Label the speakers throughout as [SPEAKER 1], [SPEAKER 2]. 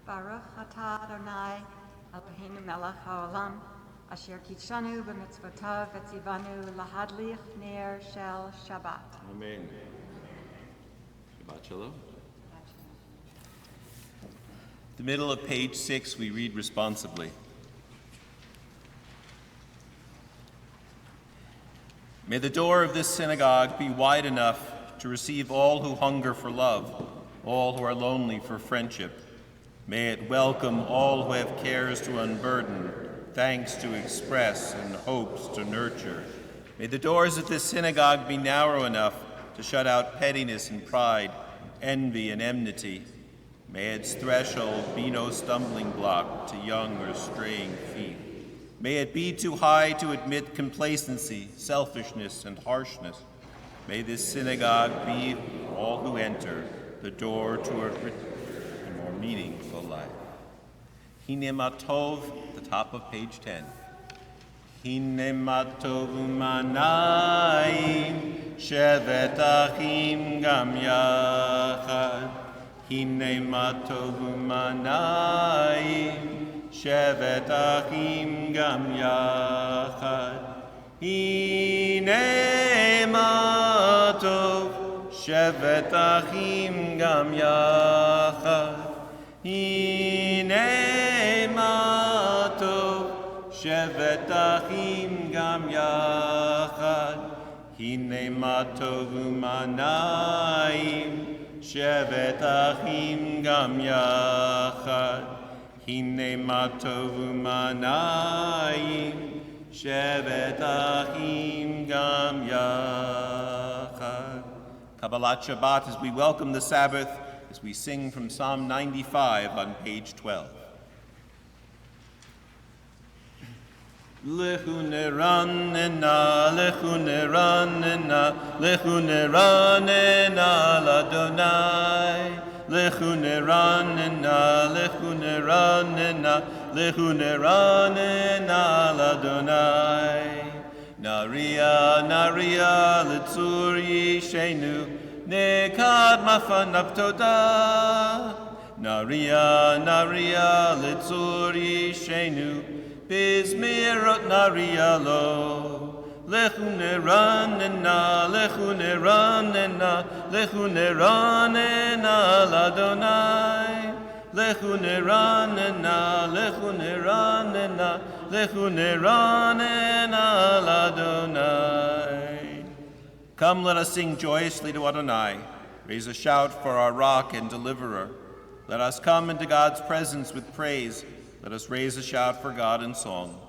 [SPEAKER 1] Baruch atah Adonai, Eloheinu melech haolam, asher kitshanu b'mitzvotav v'tzivanu lahadlich ner shel Shabbat.
[SPEAKER 2] Amen. Shabbat Shalom.
[SPEAKER 3] The middle of page 6, we read responsibly. May the door of this synagogue be wide enough to receive all who hunger for love, all who are lonely for friendship. May it welcome all who have cares to unburden, thanks to express, and hopes to nurture. May the doors of this synagogue be narrow enough to shut out pettiness and pride, envy and enmity. May its threshold be no stumbling block to young or straying feet. May it be too high to admit complacency, selfishness, and harshness. May this synagogue be, for all who enter, the door to a richer and more meaningful life. Hine matov, the top of page 10. Hine matov umanayim, shevet achim gam yachad. Hine matov umanayim, shevet achim gam yachad. Hine matov, shevet achim gam yachad. Hine matov, shevet achim gam yachad. Hine matov umanayim, shevet achim gam yachad. Hine matov umanayim, shevet achim gam yachad. Kabbalat Shabbat as we welcome the Sabbath, as we sing from Psalm 95 on page 12. Lechu neranena, lechu neranena, lechu neranena l'Adonai. Lechu neranena, lechu neranena, lechu neranena l'Adonai. Naria, naria, l'tzur yishenu, nekad mafanav todah. Naria, naria, l'tzur yishenu, bizmirot naria lo. Lechu neranena, lechu neranena, lechu neranena l'Adonai. Lechu neranena, lechu neranena, lechu neranena l'Adonai. Come, let us sing joyously to Adonai. Raise a shout for our rock and deliverer. Let us come into God's presence with praise. Let us raise a shout for God in song.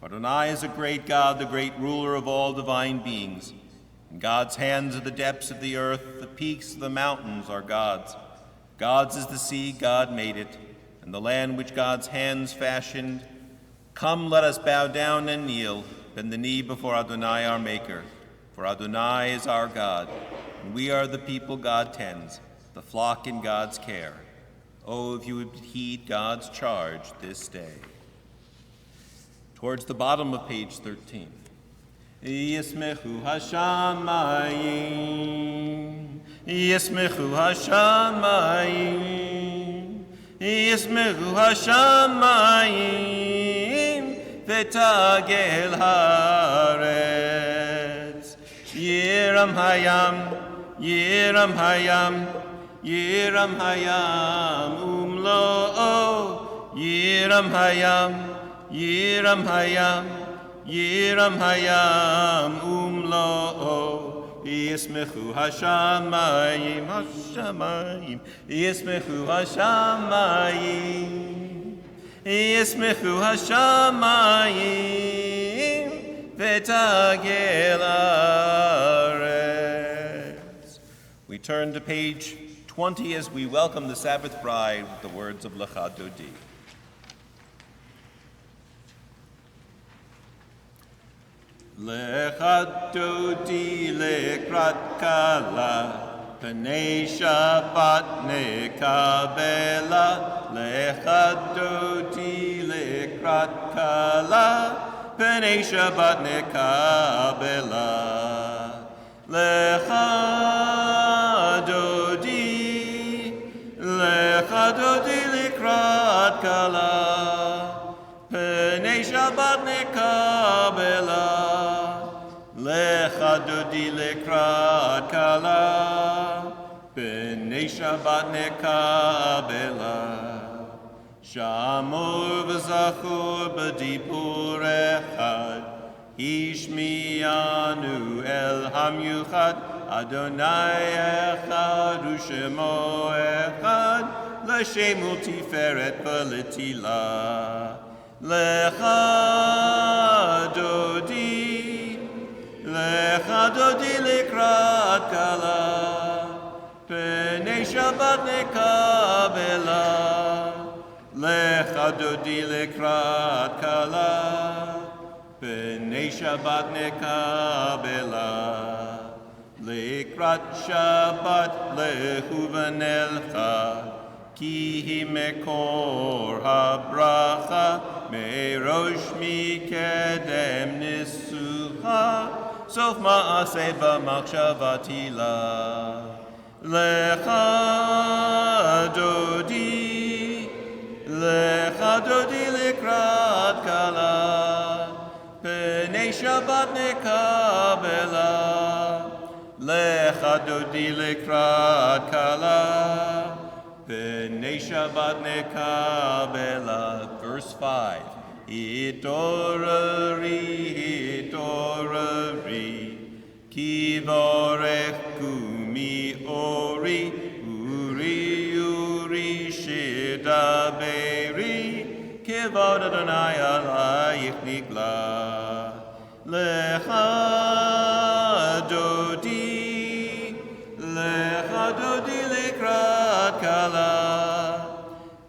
[SPEAKER 3] Adonai is a great God, the great ruler of all divine beings. In God's hands are the depths of the earth, the peaks of the mountains are God's. God's is the sea, God made it, and the land which God's hands fashioned. Come, let us bow down and kneel, bend the knee before Adonai our Maker. For Adonai is our God, and we are the people God tends, the flock in God's care. Oh, if you would heed God's charge this day. Towards the bottom of page 13. Yismechu hashamayim, Yismechu hashamayim, Yismechu hashamayim, v'tagel haaretz. Yiram hayam, Yiram hayam, Yiram hayam, umlo'o, Yiram hayam, Yiram hayam, Yiram hayam, umlo'o. Yismechu hashamayim, hashamayim, Yismechu hashamayim, Yismechu hashamayim, v'tagel haaretz. We turn to page 20 as we welcome the Sabbath bride with the words of Lecha Dodi. Lecha Dodi lekrat kala, Pnei Shabbat nekabela. Lecha Dodi lekrat kala, Pnei Shabbat nekabela. Lecha Dodi lekrat לקראת כלה, פני שבת נקבלה. לך דודי לקראת כלה, פני שבת נקבלה. שמור וזכור בדיבור אחד, השמיענו אל המיוחד, אדוני אחד ושמו אחד, לשם ולתפארת ולתהילה. לך דודי לקראת כלה, פני שבת נקבלה. לך דודי לקראת כלה, פני שבת נקבלה. לקראת שבת לכו ונלכה, כי היא מקור הברכה, מראש מקדם ניסוחה, סוף מעשה במחשבה תהילה. לך דודי לקראת כלה, פני שבת נקבלה. לך דודי לקראת כלה, פני שבת נקבלה. Verse 5. התעוררי, כי בורך קומי אורי, אורי שדברי, כבוד אדוני עלייך נגלה. לך דודי לקראת כלה,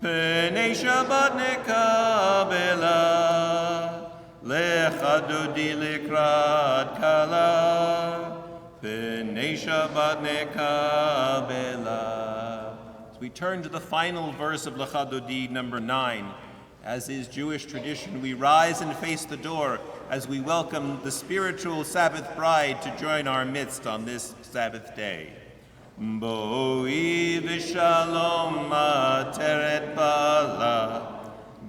[SPEAKER 3] פני שבת נקבלה. לך דודי לקראת כלה, פני שבת נקבלה. As we turn to the final verse of Lecha Dodi, number 9, as is Jewish tradition, we rise and face the door as we welcome the spiritual Sabbath bride to join our midst on this Sabbath day. Boi v'shalom ateret bala,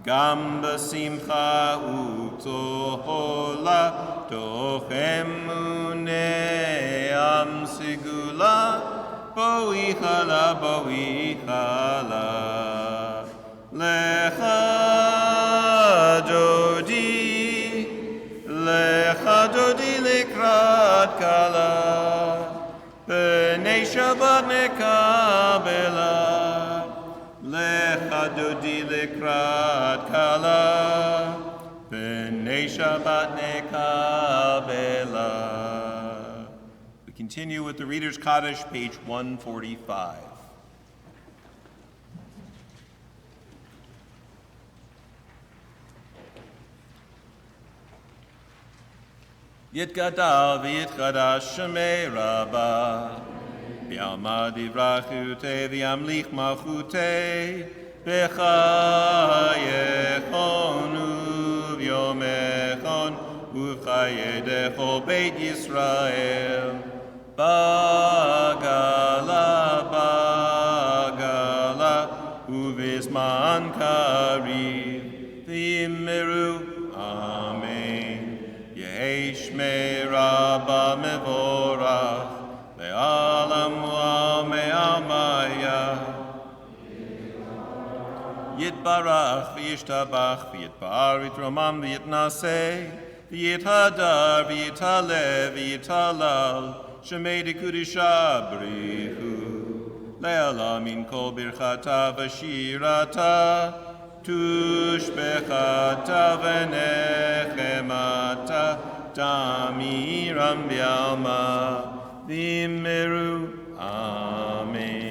[SPEAKER 3] gam b'simcha u'tohola, toch emunei am sigula, boi chala. Lecha dodi lekrat kala, pnei Shabbat nekabela. Lecha dodi lekrat kala, pnei Shabbat nekabela. We continue with the Reader's Kaddish, page 145. Yitgadal v'yitchadash shemei rabba, v'yalma divrachute v'yamlich malchute, v'chayechonu v'yomechon uv'chayedecho beit Yisrael. Bagala, uv'izman kariv, v'yimeru, amen. Yehi shmei rabba mevorach, ve'alam me'amaya. Yitbarach v'yishtabach v'yitbar v'yitromam v'yitnaseh, v'yithadar v'yitalev v'yitalal, shemei dekudisha brichu. Le'ala min kol birchata v'shirata, tushbechata v'nechemata, tamiram v'alma v'immeru. Amen.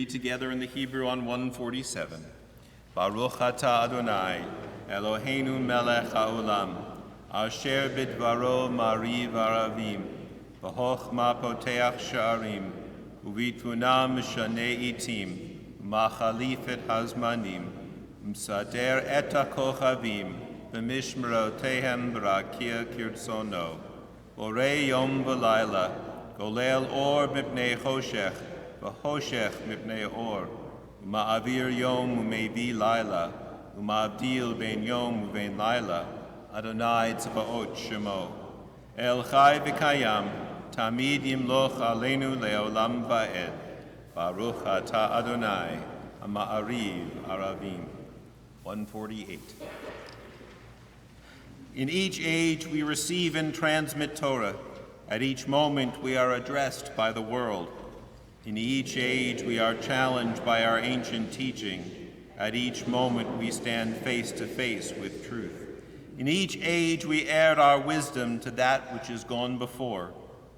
[SPEAKER 3] read together in the Hebrew on 147. Baruch atah Adonai, Eloheinu melech haolam, asher bidvaro mariv aravim, v'chochma poteach sha'arim, uvitvuna mishanei itim, machalif et hazmanim, umsader et hakochavim, v'mishmerotehem b'rakia kirtzono, borei yom v'layla, golel or mipnei choshech, v'choshech mipnei or, uma'avir yom u'mevi layla, uma'avdil ben yom u'ben layla, Adonai tzvaot shemo. El chai v'kayam, tamid yimloch aleinu leolam va'ed. Baruch atah Adonai, Ma'ariv Aravim. 148. In each age we receive and transmit Torah. At each moment we are addressed by the world. In each age we are challenged by our ancient teaching. At each moment we stand face to face with truth. In each age we add our wisdom to that which is gone before.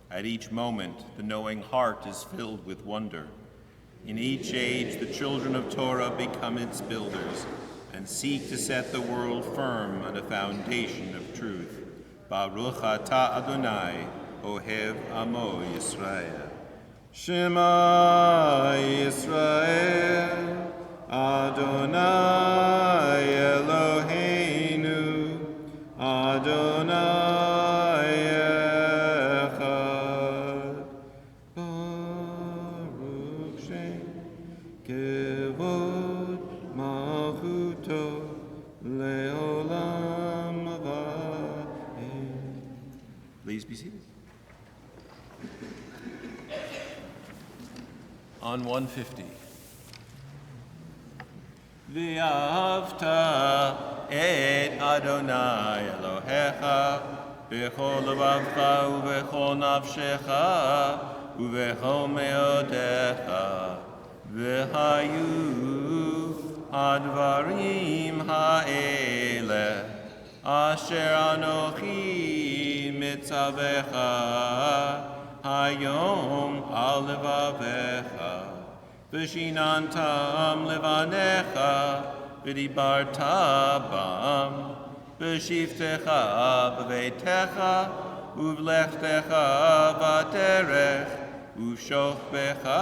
[SPEAKER 3] At each moment the knowing heart is filled with wonder. In each age the children of Torah become its builders and seek to set the world firm on a foundation of truth. Baruch atah Adonai, Oheb amo Yisrael. Shema Yisrael, Adonai Eloheinu, Adonai echad. Baruch Shem kevod malchuto leolam va'ed. Please be seated. On 150. V'ahavta et Adonai Elohecha b'chol levavcha u'b'chol nafshecha u'b'chol meodecha v'hayu hadvarim ha'ele asher anochi mitzavecha hayom al levavecha v'shinantam levanecha v'dibarta bam v'shivtecha b'veitecha uv'lechtecha v'derech uv'shochbecha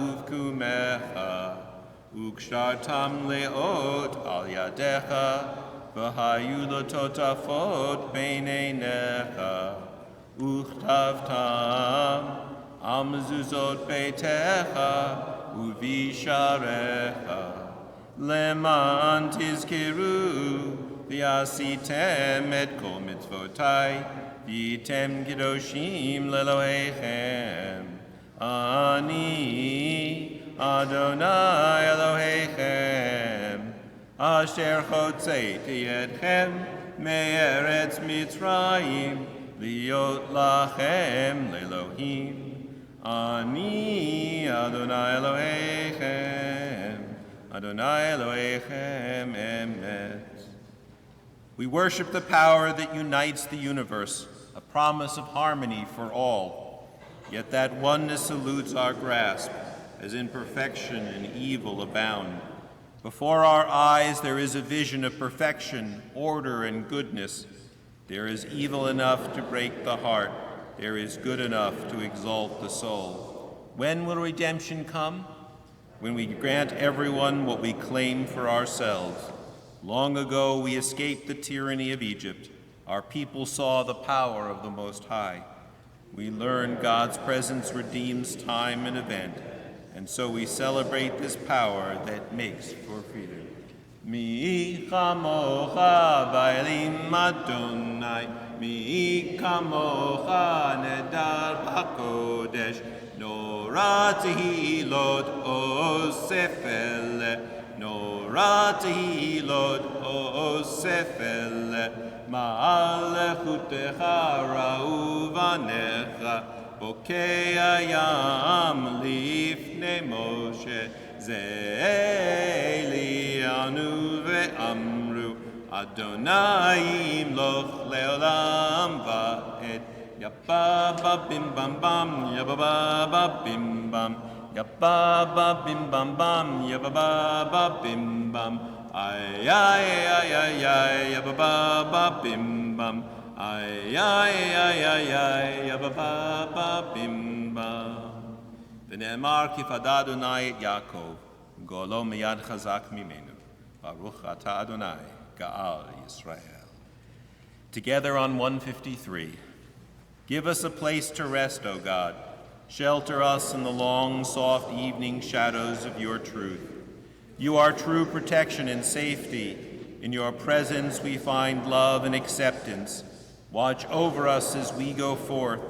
[SPEAKER 3] uv'kumecha ugshtartam leot al yadecha v'hayu lototafot beineinecha uchtavtam al mezuzot beitecha uvisharecha leman tizkiru v'asitem et kol mitzvotai v'yitem kedoshim leloheichem ani Adonai Eloheichem asher chotzeiti etchem me'eretz Mitzrayim liot lachem lelohim Ani Adonai Eloheichem, Adonai Eloheichem emet. We worship the power that unites the universe, a promise of harmony for all. Yet that oneness eludes our grasp, as imperfection and evil abound. Before our eyes there is a vision of perfection, order, and goodness. There is evil enough to break the heart. There is good enough to exalt the soul. When will redemption come? When we grant everyone what we claim for ourselves. Long ago we escaped the tyranny of Egypt. Our people saw the power of the Most High. We learned God's presence redeems time and event, and so we celebrate this power that makes for freedom. Mi chamocha ba'elim Adonai, mi kamocha nedar b'kodesh, nora tehilot osefele, nora tehilot osefele, ma'alechutecha ra'u vanecha, bokei hayam lifnei Moshe, ze'elianu ve'amru, Adonai imloch leolam va'ed. Yabba bim bam bam, yabba bim bam, Yabba ba bim bam bam, yabba ba ba bim bam. Ay ay ay ay ay, yabba ba ba bim bam. Ay ay ay ay ay, yabba ba ba bim bam. V'ne'emar kifada Adonai et Yaakov, golo miyad chazak mimenu. Baruch ata Adonai, Ga'al Yisrael. Together on 153. Give us a place to rest, O God. Shelter us in the long, soft evening shadows of your truth. You are true protection and safety. In your presence we find love and acceptance. Watch over us as we go forth.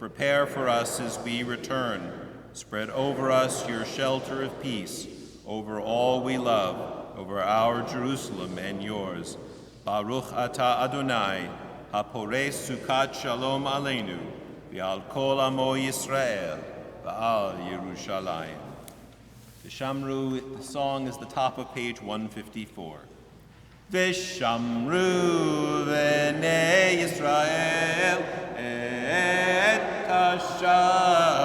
[SPEAKER 3] Prepare for us as we return. Spread over us your shelter of peace, over all we love, over our Jerusalem and yours. Baruch ata Adonai, hapores sukat shalom aleinu, v'al kol amo Yisrael, v'al Yerushalayim. The Shamru, the song is the top of page 154. V'shamru v'nei Yisrael et ha-shabbat,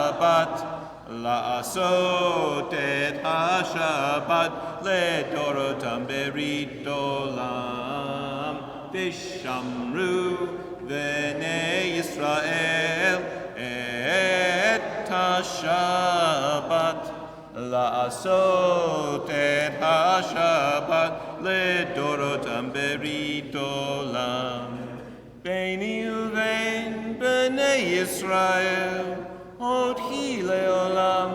[SPEAKER 3] la'asot et ha-shabbat ledorotam berit olam. V'shamru v'nei Yisrael et ha-shabbat, la'asot et ha-shabbat ledorotam berit olam. Beini uvein b'nei Yisrael od hi leolam,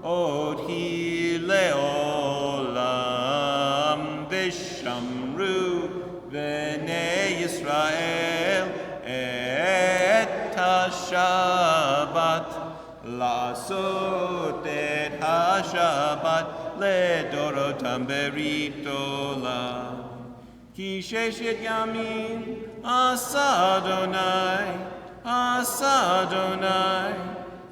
[SPEAKER 3] od hi leolam. V'shamru v'nei Yisrael et ha-shabbat, la'asot et ha-shabbat ledorotam berit olam. Ki sheshet yamim asa Adonai,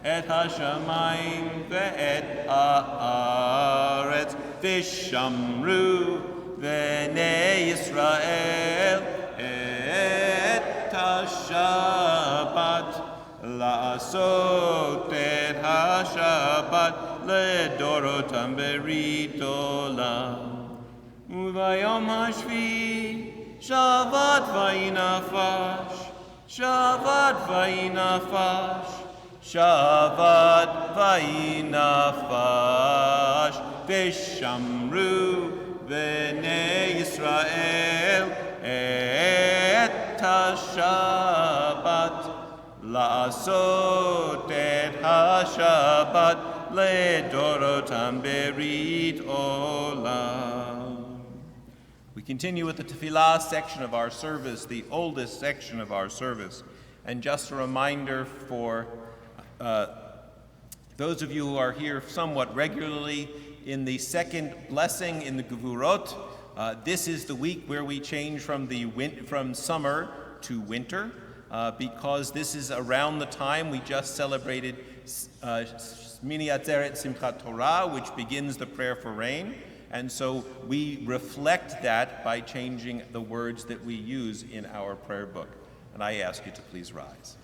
[SPEAKER 3] et ha-shamayim ve'et ha'aretz. V'shamru v'nei Yisrael et ha-shabbat, la'asot et ha-shabbat ledorotam berit olam. Uvayom hashvi Shabbat vayinafash, Shabbat vayinafash, Shabbat vayinafash. V'shamru v'nei Yisrael et ha-shabbat, la'asot et ha-shabbat ledorotam berit olam. We continue with the tefillah section of our service, the oldest section of our service. And just a reminder for those of you who are here somewhat regularly, in the second blessing in the Gevurot, this is the week where we change from summer to winter, because this is around the time we just celebrated Shmini Atzeret Simchat Torah, which begins the prayer for rain. And so we reflect that by changing the words that we use in our prayer book. And I ask you to please rise.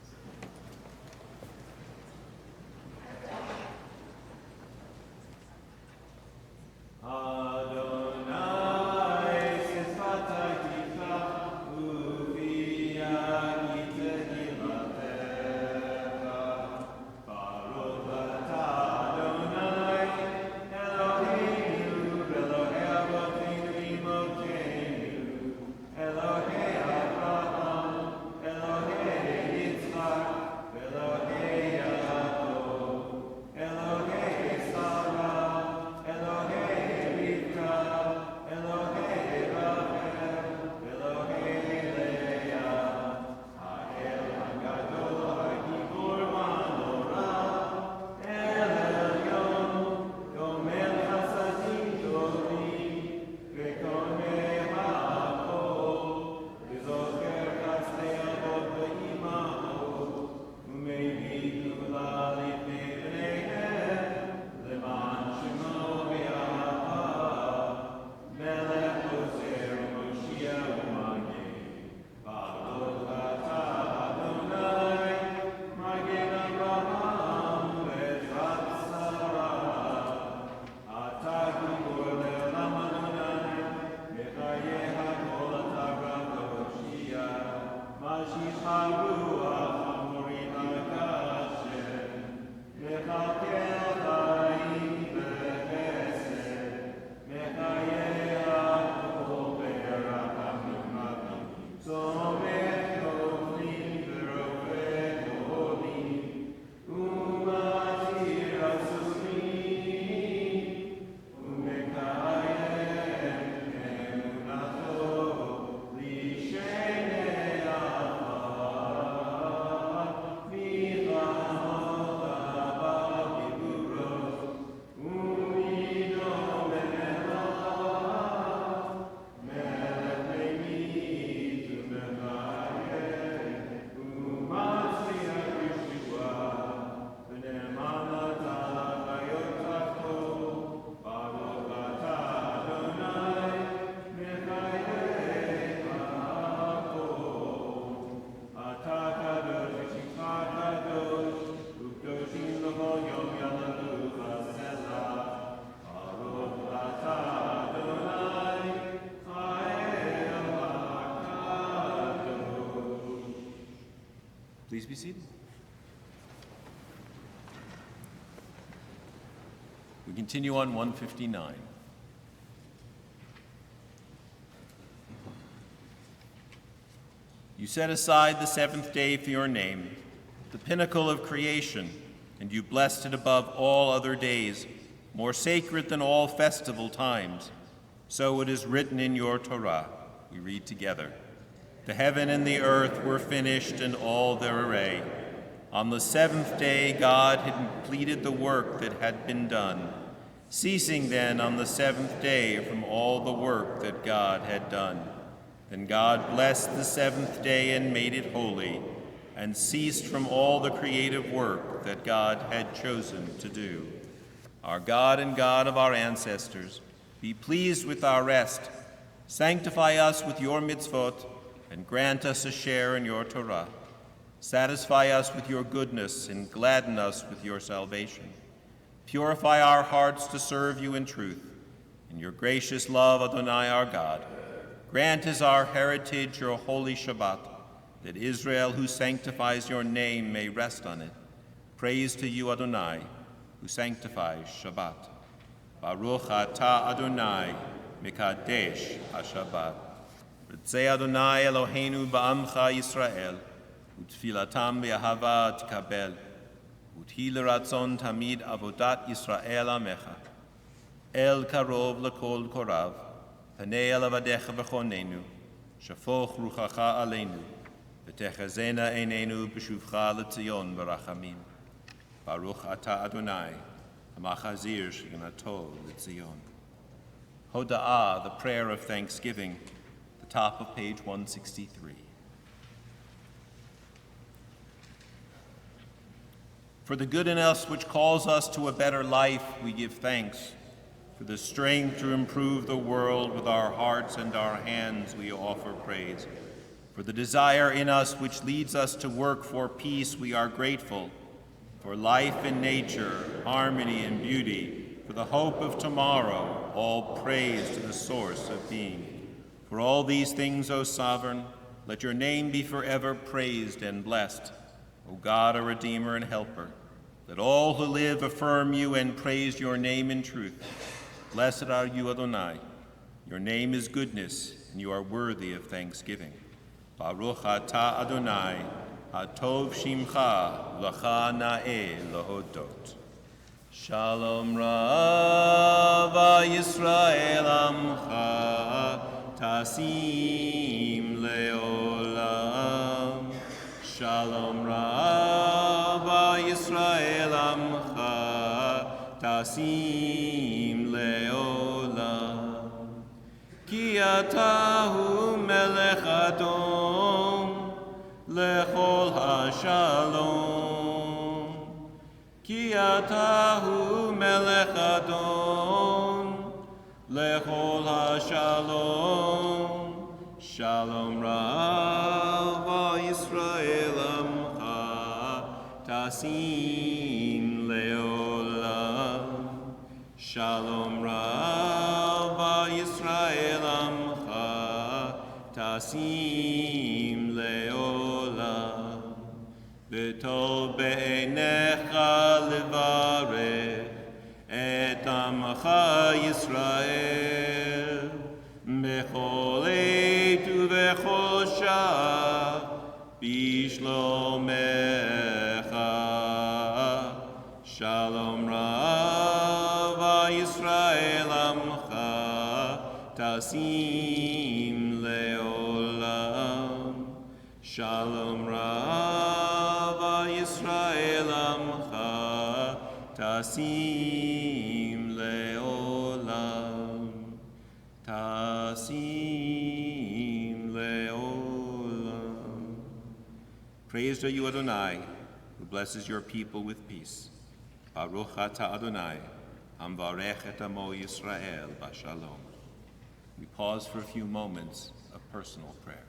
[SPEAKER 2] Please be seated. We continue on 159. You set aside the seventh day for your name, the pinnacle of creation, and you blessed it above all other days, more sacred than all festival times. So it is written in your Torah. We read together. The heaven and the earth were finished in all their array. On the seventh day, God had completed the work that had been done, ceasing then on the seventh day from all the work that God had done. Then God blessed the seventh day and made it holy, and ceased from all the creative work that God had chosen to do. Our God and God of our ancestors, be pleased with our rest. Sanctify us with your mitzvot, and grant us a share in your Torah. Satisfy us with your goodness, and gladden us with your salvation. Purify our hearts to serve you in truth. In your gracious love, Adonai our God, grant as our heritage your holy Shabbat, that Israel, who sanctifies your name, may rest on it. Praise to you, Adonai, who sanctifies Shabbat. Baruch atah Adonai, mekadesh HaShabbat. B'tzei Adonai Eloheinu ba'amcha Yisrael, utfilatam be'ahava t'kabel, uthi l'ratzon tamid avodat Yisrael amecha. El karov l'kol korav, panei elavadecha v'chonenu, shafoch ruchacha aleinu, v'techazena einenu b'shuvcha l'tzion v'rachamim. Baruch atah Adonai, hamachazir shignato l'tzion. Hoda'ah, the prayer of thanksgiving, the top of page 163. For the good in us which calls us to a better life, we give thanks. For the strength to improve the world with our hearts and our hands, we offer praise. For the desire in us which leads us to work for peace, we are grateful. For life and nature, harmony and beauty, for the hope of tomorrow, all praise to the source of being. For all these things, O Sovereign, let your name be forever praised and blessed. O God, our Redeemer and Helper, let all who live affirm you and praise your name in truth. Blessed are you, Adonai. Your name is goodness, and you are worthy of thanksgiving. Baruch atah Adonai, hatov shimcha, l'cha na'eh lahodot. Shalom Rav Yisrael Amcha, tasim leolam. Shalom Rav Yisrael Amcha, tasim leolam. Ki atahu melech adom, lechol hashalom. Ki atahu melech adom, lechol hashalom. Shalom Rav Yisrael Amcha, tasim leolam. Shalom Rav Yisrael Amcha, tasim leolam. V'tov be'einecha levarech et amcha Yisrael b'chol eit u'v'chol shah b'shlomecha. Shalom Rav Yisrael Amcha, tasim leolam. Shalom Rav Yisrael Amcha, tasim leolam. Tasim leolam. Praised are you, Adonai, who blesses your people with peace. Baruch atah Adonai, hamvarech et amo Yisrael b'shalom. We pause for a few moments of personal prayer.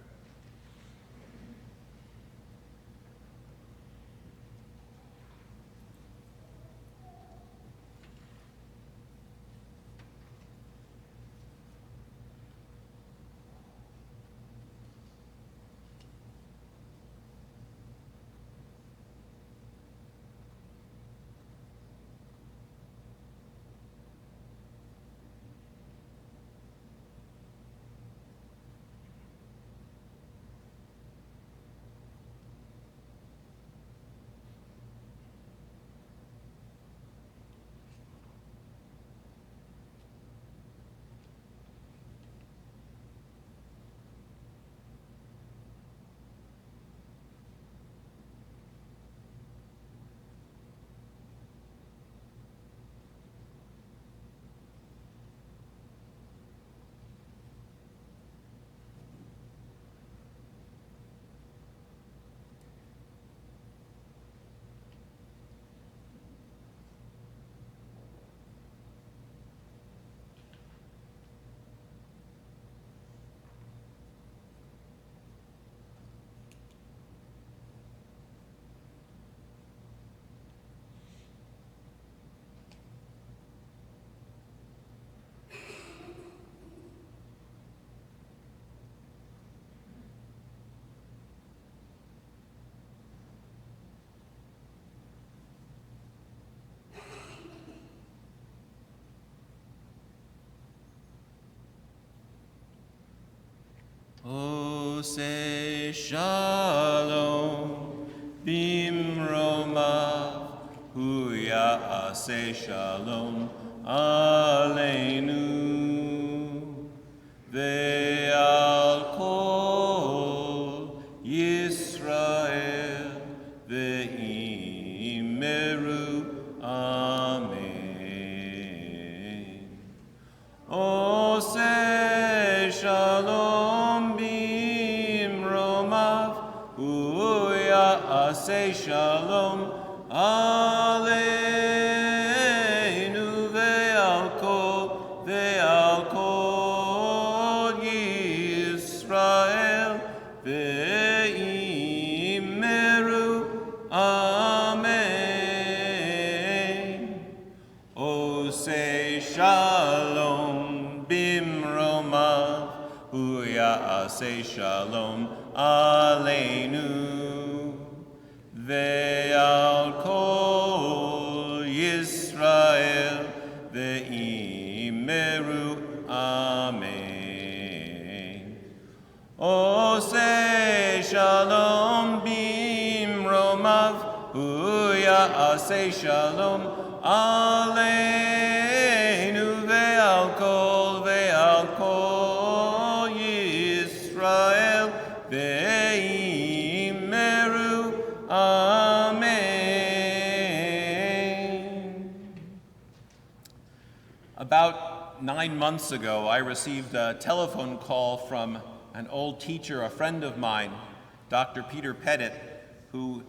[SPEAKER 3] Ose Shalom Bimromav Hu Ya'aseh Shalom Aleinu Ve'al Kol Yisrael Ve'imeru Amen. Ose Shalom Bimromav Hu Ya'aseh Shalom Aleinu Ve'al Kol Yisrael Ve'imeru Amen. Ose Shalom Bimromav Hu Ya'aseh Shalom Aleinu Ve'al Kol Yisrael Ve'imeru Amen. Ose Shalom Bimromav Hu Ya'aseh Shalom Aleinu Ve'al Kol Yisrael Ve'imeru Amen. About 9 months ago, I received a telephone call from an old teacher, a friend of mine, Dr. Peter Pettit, who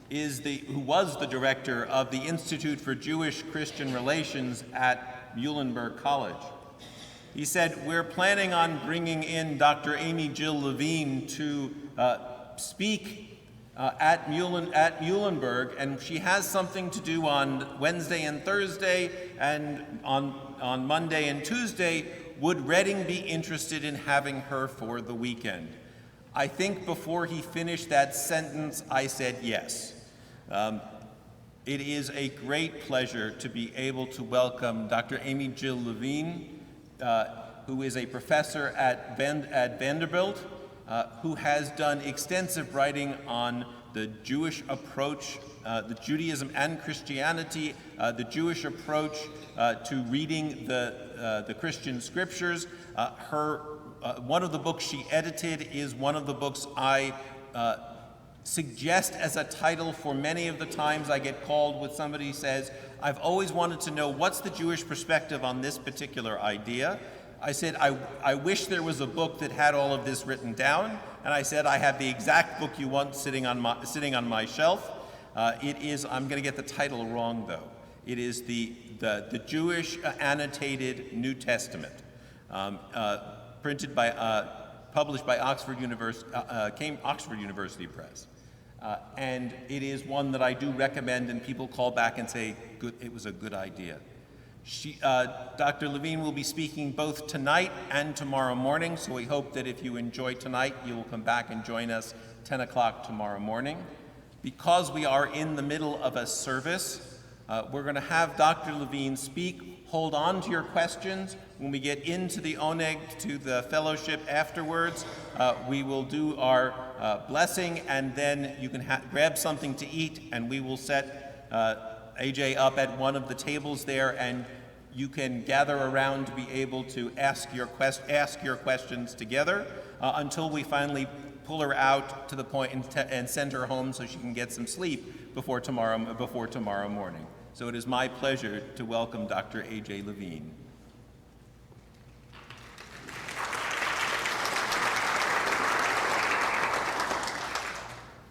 [SPEAKER 3] was the director of the Institute for Jewish-Christian Relations at Muhlenberg College. He said, we're planning on bringing in Dr. Amy Jill Levine to speak at Muhlenberg, and she has something to do on Wednesday and Thursday, and on Monday and Tuesday. Would Reading be interested in having her for the weekend? I think before he finished that sentence, I said yes. It is a great pleasure to be able to welcome Dr. Amy Jill Levine, who is a professor at Vanderbilt, who has done extensive writing on the Jewish approach, the Judaism and Christianity, the Jewish approach to reading the Christian scriptures. One of the books she edited is one of the books I suggest as a title for many of the times I get called when somebody says, I've always wanted to know what's the Jewish perspective on this particular idea. I said, I wish there was a book that had all of this written down. And I said, I have the exact book you want sitting on my shelf. It is, I'm going to get the title wrong though. It is the Jewish Annotated New Testament, published by Oxford University Press. And it is one that I do recommend, and people call back and say, it was a good idea. Dr. Levine will be speaking both tonight and tomorrow morning, so we hope that if you enjoy tonight, you will come back and join us 10 o'clock tomorrow morning. Because we are in the middle of a service, we're going to have Dr. Levine speak. Hold on to your questions. When we get into the oneg, to the fellowship afterwards, we will do our blessing, and then you can grab something to eat, and we will set AJ up at one of the tables there, and you can gather around to be able to ask your questions together until we finally pull her out to the point and send her home so she can get some sleep before tomorrow morning. So it is my pleasure to welcome Dr. A.J. Levine.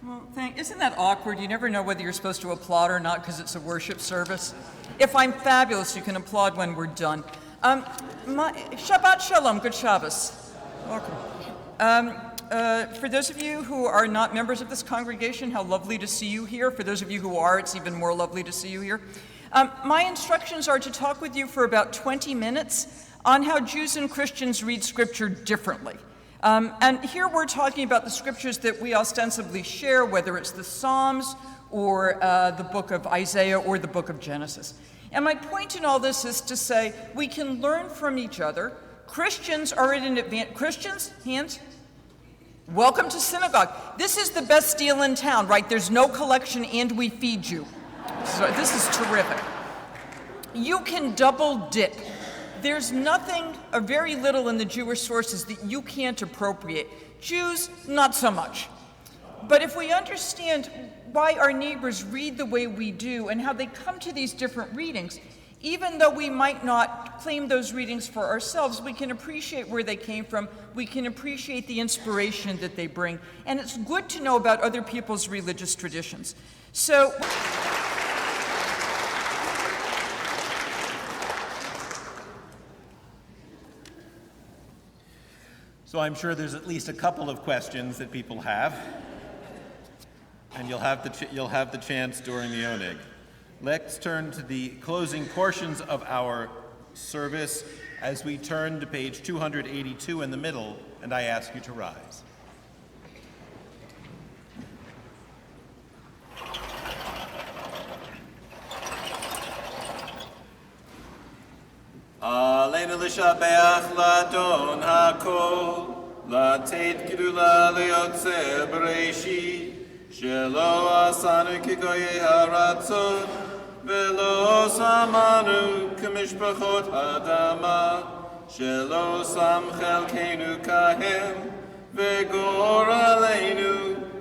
[SPEAKER 4] Well, isn't that awkward? You never know whether you're supposed to applaud or not because it's a worship service. If I'm fabulous, you can applaud when we're done. Shabbat Shalom, good Shabbos. Welcome. For those of you who are not members of this congregation, how lovely to see you here. For those of you who are, it's even more lovely to see you here. My instructions are to talk with you for about 20 minutes on how Jews and Christians read Scripture differently. And here we're talking about the Scriptures that we ostensibly share, whether it's the Psalms or the book of Isaiah or the book of Genesis. And my point in all this is to say we can learn from each other. Christians are at an advantage. Christians, hands? Welcome to synagogue. This is the best deal in town, right? There's no collection and we feed you. So this is terrific. You can double dip. There's nothing or very little in the Jewish sources that you can't appropriate. Jews, not so much. But if we understand why our neighbors read the way we do and how they come to these different readings, even though we might not claim those readings for ourselves, we can appreciate where they came from, we can appreciate the inspiration that they bring, and it's good to know about other people's religious traditions. So
[SPEAKER 2] I'm sure there's at least a couple of questions that people have, and you'll have the chance during the oneg. Let's turn to the closing portions of our service as we turn to page 282 in the middle, and I ask you to rise.
[SPEAKER 3] Aleinu l'shabeach l'adon hakol, לתת גדולה ליוצר בראשית, שלא עשנו כגויי הרצון, ולא שמנו כמשפחות האדמה, שלא שם חלקנו כהם, וגורלנו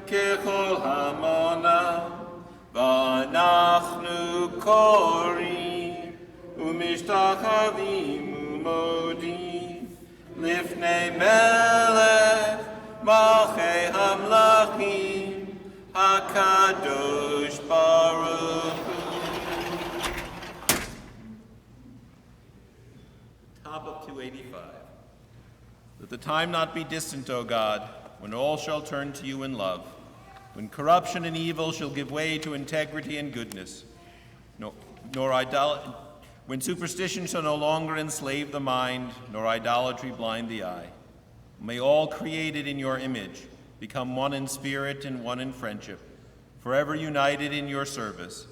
[SPEAKER 3] ככל המונה. ואנחנו קוראים ומשתחווים ומודים לפני מלך מלכי המלכים הקדוש ברוך הוא.
[SPEAKER 2] Top of 285. Let the time not be distant, O God, when all shall turn to you in love, when corruption and evil shall give way to integrity and goodness, when superstition shall no longer enslave the mind, nor idolatry blind the eye. May all created in your image become one in spirit and one in friendship, forever united in your service.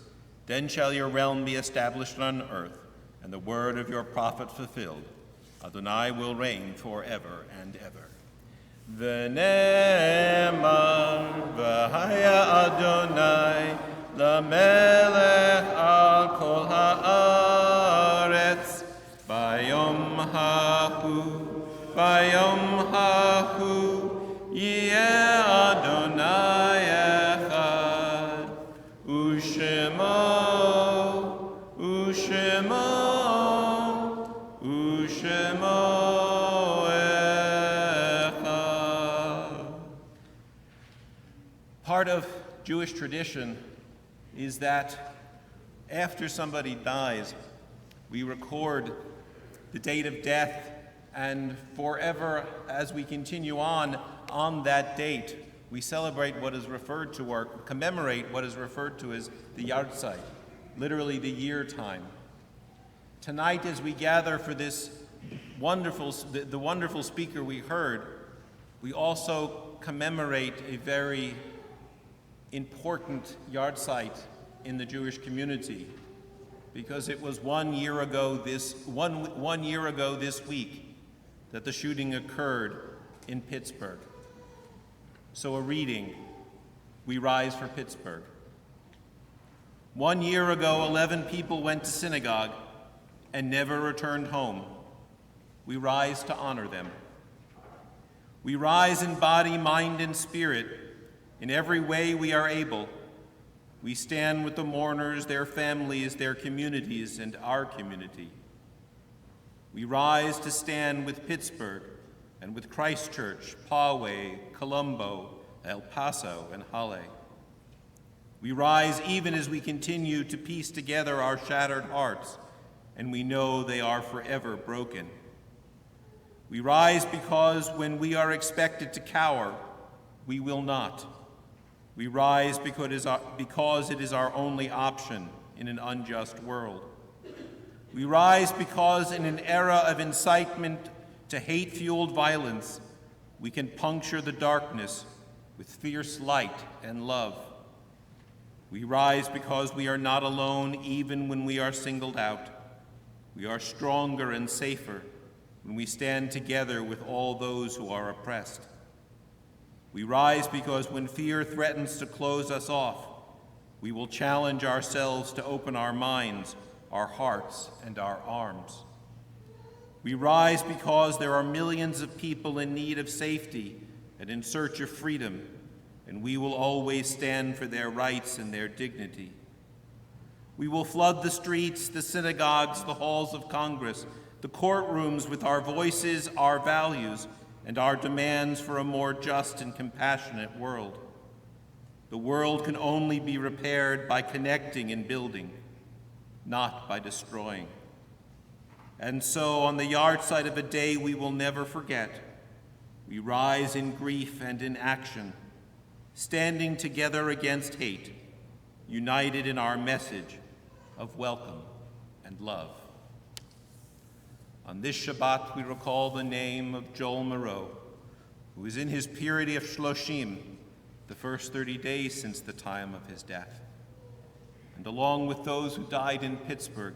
[SPEAKER 2] Then shall your realm be established on earth, and the word of your prophet fulfilled. Adonai will reign forever and ever. V'ne'emar v'haya Adonai l'melech al kol ha'aretz bayom hahu yeh Adonai echad u'shemo Part of Jewish tradition is that after somebody dies, we record the date of death, and forever, as we continue on that date, we celebrate what is referred to or commemorate what is referred to as the Yartzeit, literally the year time. Tonight, as we gather for this wonderful speaker we heard, we also commemorate a very important Yartzeit in the Jewish community, because it was 1 year ago this week that the shooting occurred in Pittsburgh. So a reading, we rise for Pittsburgh. 1 year ago, 11 people went to synagogue and never returned home. We rise to honor them. We rise in body, mind, and spirit. In every way we are able, we stand with the mourners, their families, their communities, and our community. We rise to stand with Pittsburgh and with Christchurch, Poway, Colombo, El Paso, and Halle. We rise even as we continue to piece together our shattered hearts, and we know they are forever broken. We rise because when we are expected to cower, we will not. We rise because it is our only option in an unjust world. We rise because in an era of incitement to hate-fueled violence, we can puncture the darkness with fierce light and love. We rise because we are not alone even when we are singled out. We are stronger and safer when we stand together with all those who are oppressed. We rise because when fear threatens to close us off, we will challenge ourselves to open our minds, our hearts, and our arms. We rise because there are millions of people in need of safety and in search of freedom, and we will always stand for their rights and their dignity. We will flood the streets, the synagogues, the halls of Congress, the courtrooms with our voices, our values, and our demands for a more just and compassionate world. The world can only be repaired by connecting and building, not by destroying. And so, on the yard-site of a day we will never forget, we rise in grief and in action, standing together against hate, united in our message of welcome and love. On this Shabbat, we recall the name of Joel Moreau, who is in his period of Shloshim, the first 30 days since the time of his death. And along with those who died in Pittsburgh,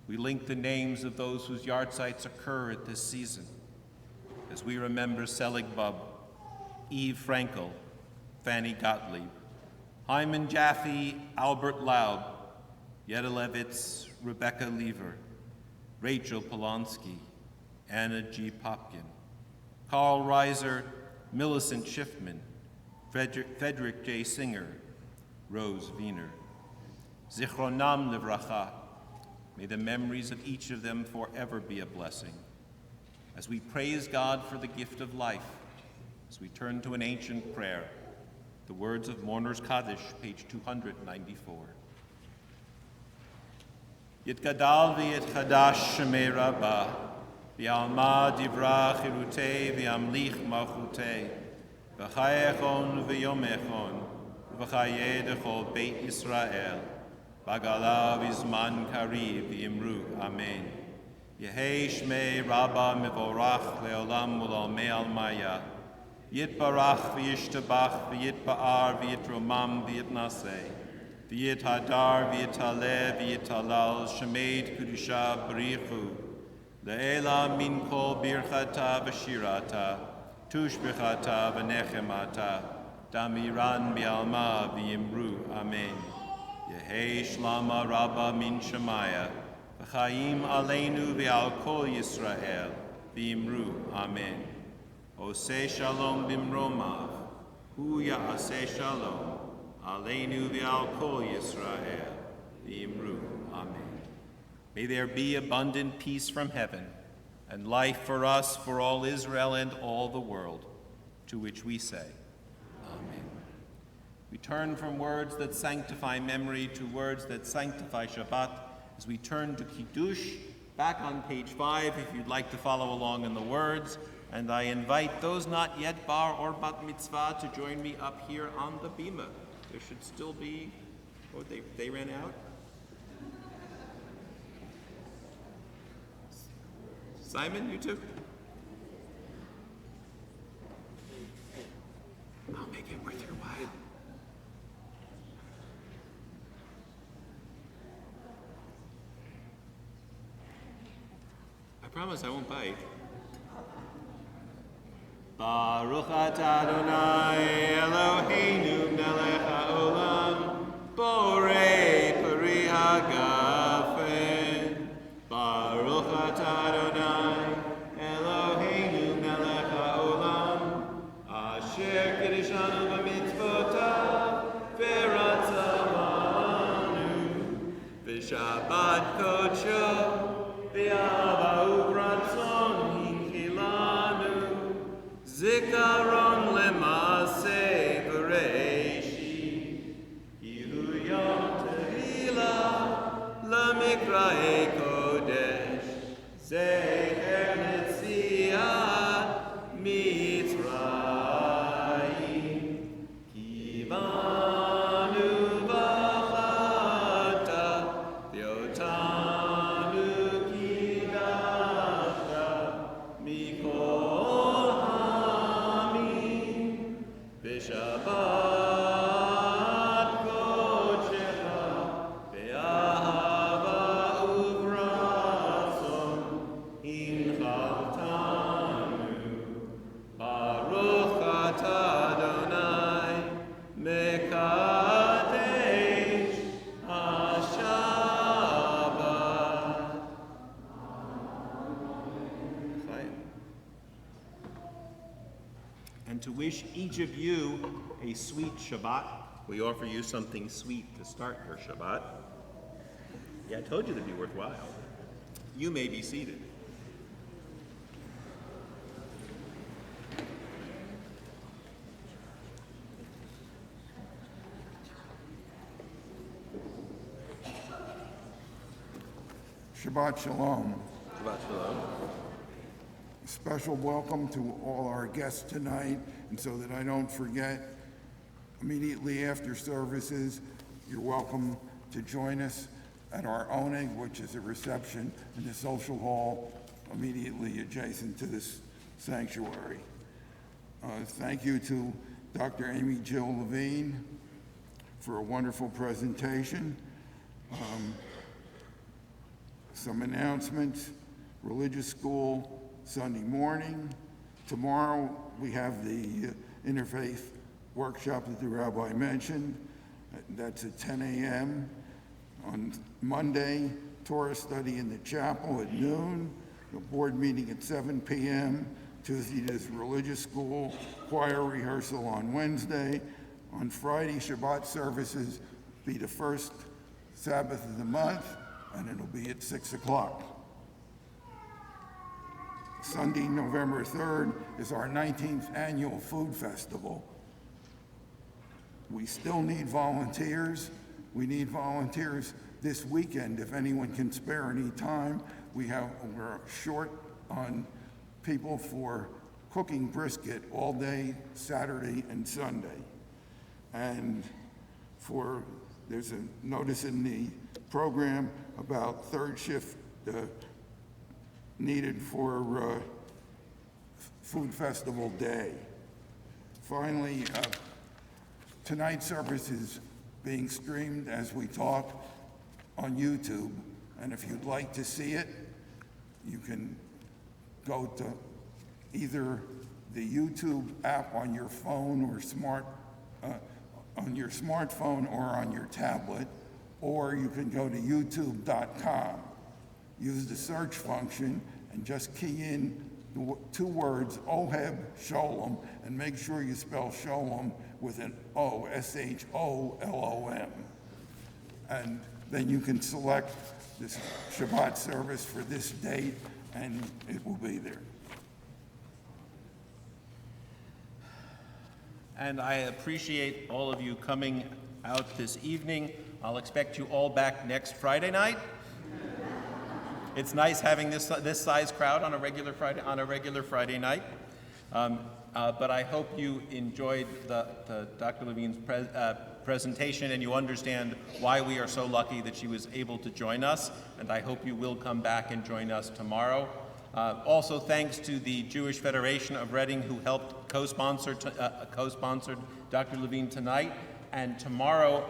[SPEAKER 2] we link the names of those whose yard-sites occur at this season, as we remember Selig Bub, Eve Frankel, Fanny Gottlieb, Hyman Jaffe, Albert Laub, Yetta Levitz, Rebecca Lever, Rachel Polonsky, Anna G. Popkin, Carl Reiser, Millicent Schiffman, Frederick J. Singer, Rose Wiener. Zichronam Livracha. May the memories of each of them forever be a blessing. As we praise God for the gift of life, as we turn to an ancient prayer, the words of Mourner's Kaddish, page 294. Yitgadal v'yitchadash shemei rabbah, v'yalma divra chirutei v'yamlich malchutei, v'chayechon v'yomechon, v'chayeh dechol beit Yisrael, Bagala v'zman kariv v'imru, Amen. Yehei shmei Rabba mivorach leolam u'lalmei almaya, Yitbarach v'yishtabach v'yitba'ar v'yitromam v'yitnaseh, v'yithadar v'yitaleh v'yitalal shemeid kudusha b'richu, le'ela min kol birchata v'shirata, tushbichata v'nechemata, damiran bi'alma v'yimru, Amen. Yehei shlama rabba min shemaya, v'chaim aleinu v'al kol Yisrael, v'yimru, Amen. Oseh shalom bimromav, hu ya'aseh shalom, aleinu v'al kol Yisrael, v'yimru, Amen. May there be abundant peace from heaven, and life for us, for all Israel and all the world, to which we say, Amen. We turn from words that sanctify memory to words that sanctify Shabbat as we turn to Kiddush, back on page 5 if you'd like to follow along in the words. And I invite those not yet bar or bat mitzvah to join me up here on the bima. There should still be, oh, they ran out? Simon, you too? I'll make it worth your while. I promise I won't bite. Baruch atah Adonai Eloheinu melech haolam borei peri hagafen. Baruch atah Adonai Eloheinu melech haolam asher kiddushanu b'mitzvotav v'ratzamanu v'shabbat kodsho v'ahava u'ratzon hinchilanu Zikaron lemaseh bereishit, Ilu yom tehila lamikrae kodesh, Zecher netziat Mitzrayim, Kivanu v'chata, V'yotanu kidashta, Mikol Shabbat kodshecha ve'ahava uvratzon wish each of you a sweet Shabbat. We offer you something sweet to start your Shabbat. Yeah, I told you it'd be worthwhile. You may be seated.
[SPEAKER 5] Shabbat Shalom.
[SPEAKER 2] Shabbat Shalom.
[SPEAKER 5] A special welcome to all our guests tonight, and so that I don't forget, immediately after services, you're welcome to join us at our Oheb, which is a reception in the social hall immediately adjacent to this sanctuary. Thank you to Dr. Amy Jill Levine for a wonderful presentation. Some announcements: religious school Sunday morning. Tomorrow we have the interfaith workshop that the rabbi mentioned. That's at 10 a.m. On Monday, Torah study in the chapel at noon. The board meeting at 7 p.m. Tuesday is religious school, choir rehearsal on Wednesday. On Friday, Shabbat services be the first Sabbath of the month, and it'll be at 6 o'clock. Sunday, November 3rd, is our 19th annual food festival. We still need volunteers. We need volunteers this weekend if anyone can spare any time. We're short on people for cooking brisket all day, Saturday and Sunday. And there's a notice in the program about third shift needed for Food Festival Day. Finally, tonight's service is being streamed as we talk on YouTube, and if you'd like to see it, you can go to either the YouTube app on your phone or on your smartphone or on your tablet, or you can go to youtube.com. Use the search function and just key in the two words, Oheb Sholom, and make sure you spell Sholom with an O, S-H-O-L-O-M. And then you can select this Shabbat service for this date, and it will be there.
[SPEAKER 2] And I appreciate all of you coming out this evening. I'll expect you all back next Friday night. It's nice having this size crowd on a regular Friday night. But I hope you enjoyed Dr. Levine's presentation, and you understand why we are so lucky that she was able to join us. And I hope you will come back and join us tomorrow. Also, thanks to the Jewish Federation of Reading, who helped co-sponsored Dr. Levine tonight. And tomorrow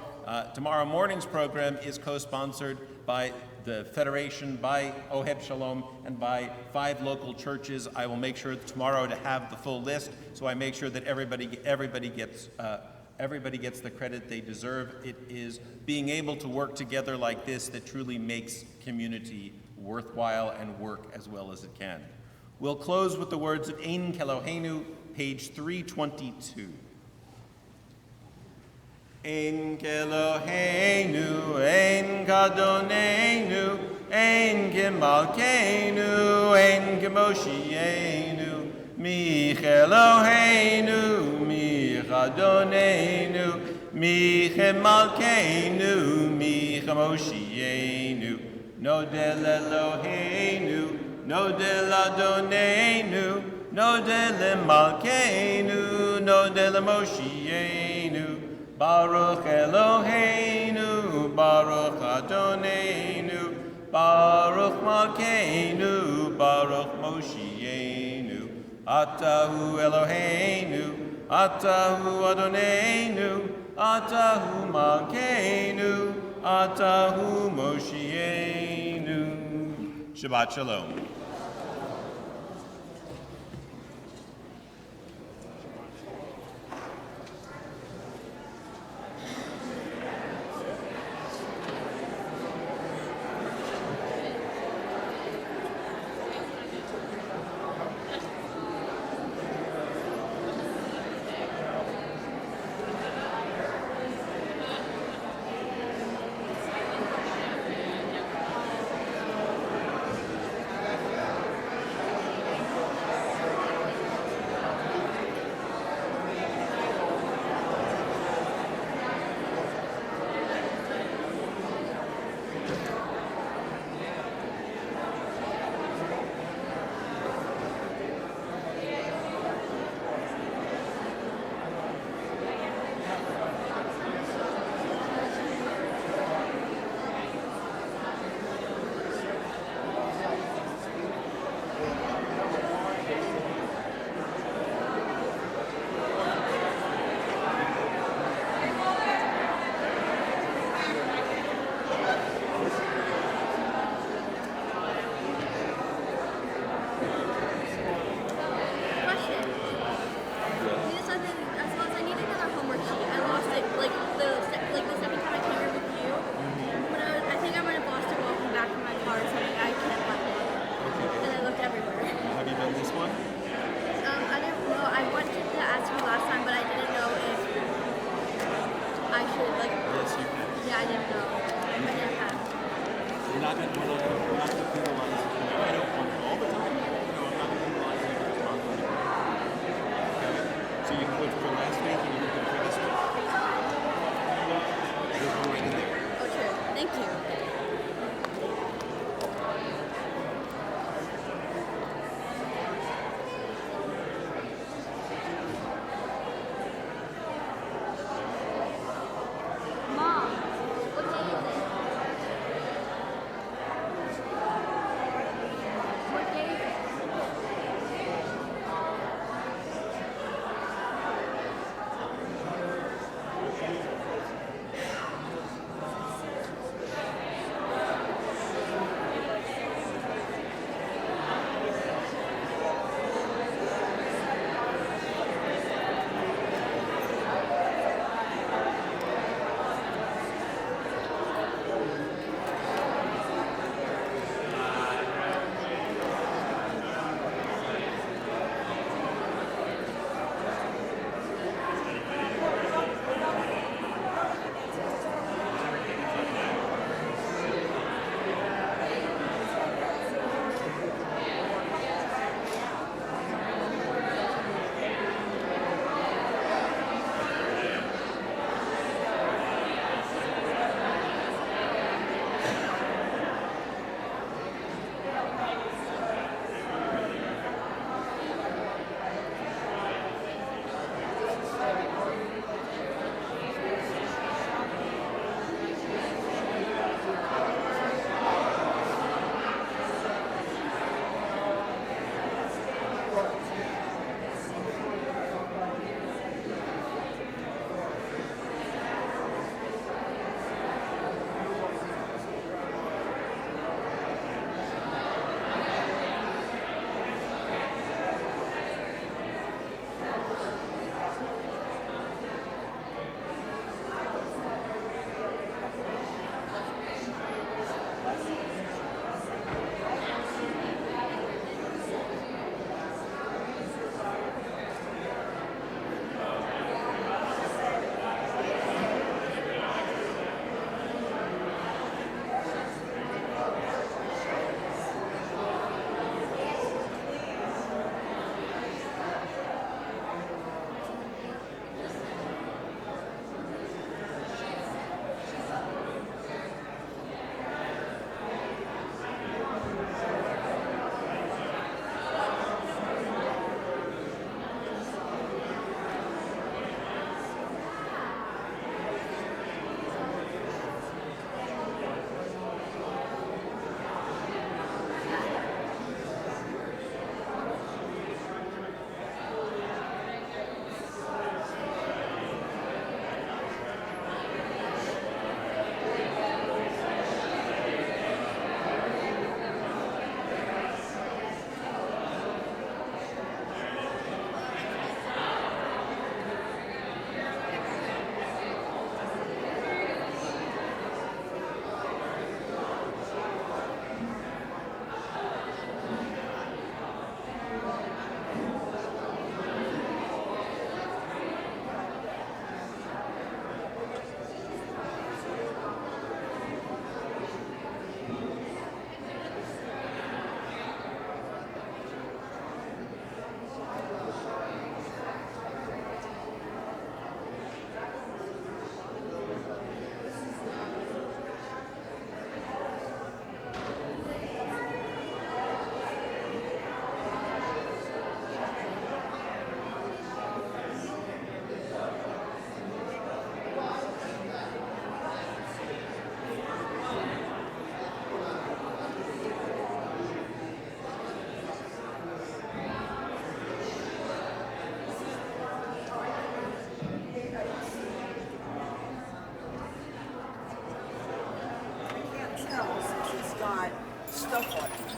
[SPEAKER 2] morning's program is co-sponsored by the Federation, by Oheb Shalom, and by 5 local churches. I will make sure tomorrow to have the full list, so I make sure that everybody gets the credit they deserve. It is being able to work together like this that truly makes community worthwhile and work as well as it can. We'll close with the words of Ein Keloheinu, page 322. Ein Keloheinu, Ein Kadonenu, Ein Gemalkeinu, Ein Gemoshienu, Mi Keloheinu, Mi Kadonenu, Mi Gemalkeinu, Mi Gemoshienu, Nodel Eloheinu, Nodel Adonenu, Nodel Malkeinu, Nodel Moshienu, Baruch Eloheinu, Baruch Adonenu, Baruch Malkeinu, Baruch Moshienu, Atahu Eloheinu, Atahu Adonenu, Atahu Malkeinu, Atahu Moshienu. Shabbat Shalom.
[SPEAKER 6] I didn't know. I didn't have.
[SPEAKER 2] We're not going to penalize you. I don't want all the time. I'm not going to penalize you for responding. Okay? So you can put for last week and you can put for this week. There's one right in there.
[SPEAKER 6] Okay, thank you. Mom, what day is it? What day is it?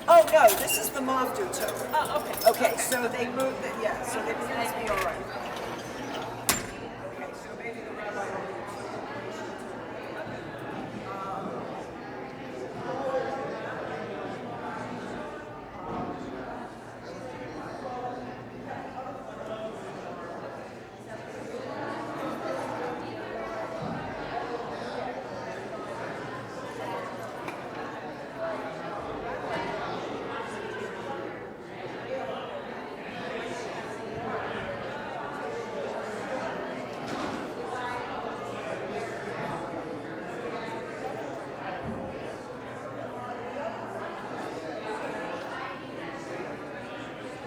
[SPEAKER 7] Oh, no, this is the Mavdu token.
[SPEAKER 4] Oh, okay.
[SPEAKER 7] Okay, so they moved it, yeah, so they must be all right.